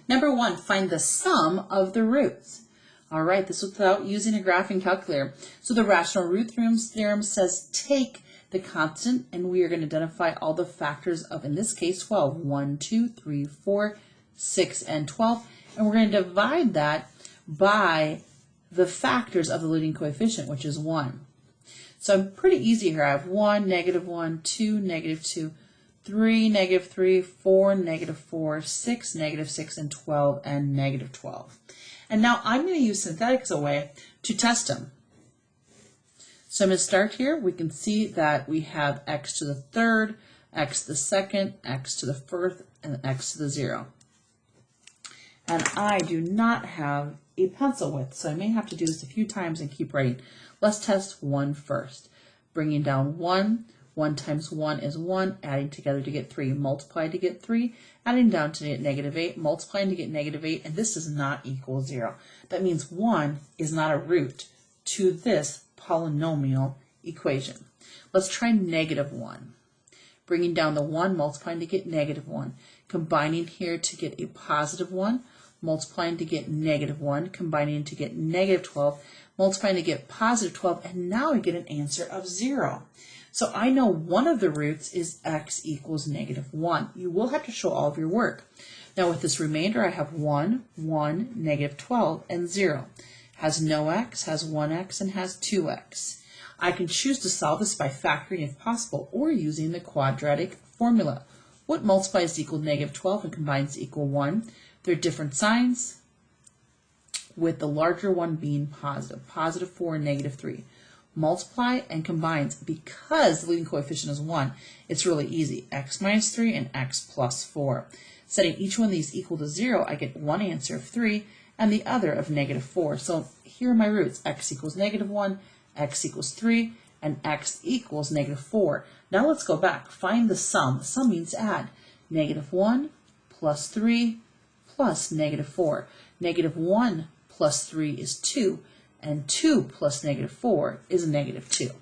Number 1, find the sum of the roots. All right, this is without using a graphing calculator. So the rational root theorem says take the constant, and we are going to identify all the factors of, in this case, 12. 1, 2, 3, 4, 6, and 12. And we're going to divide that by the factors of the leading coefficient, which is 1. So I'm pretty easy here. I have 1, -1, 2, -2, 3, -3, 4, -4, 6, -6, and 12, and -12. And now I'm going to use synthetics as a way to test them. So I'm going to start here. We can see that we have x to the third, x to the second, x to the first, and x to the 0. And I do not have a pencil width, so I may have to do this a few times and keep writing. Let's test 1 first. Bringing down 1. 1 times 1 is 1, adding together to get 3, multiply to get 3, adding down to get -8, multiplying to get -8, and this does not equal 0. That means 1 is not a root to this polynomial equation. Let's try -1. Bringing down the 1, multiplying to get -1, combining here to get a +1, multiplying to get -1, combining to get -12, multiplying to get +12, and now I get an answer of 0. So I know one of the roots is x equals -1. You will have to show all of your work. Now with this remainder, I have 1, 1, -12, and 0. Has no x, has 1x, and has 2x. I can choose to solve this by factoring if possible, or using the quadratic formula. What multiplies to equal -12 and combines to equal 1? They're different signs, with the larger one being positive. +4 and -3. Multiply and combines. Because the leading coefficient is 1, it's really easy. X minus 3 and x plus 4. Setting each one of these equal to 0, I get one answer of 3 and the other of -4. So here are my roots. X equals -1, x equals 3, and x equals -4. Now let's go back. Find the sum. The sum means to add. -1 plus 3 plus -4. -1 plus 3 is 2. And 2 plus -4 is -2.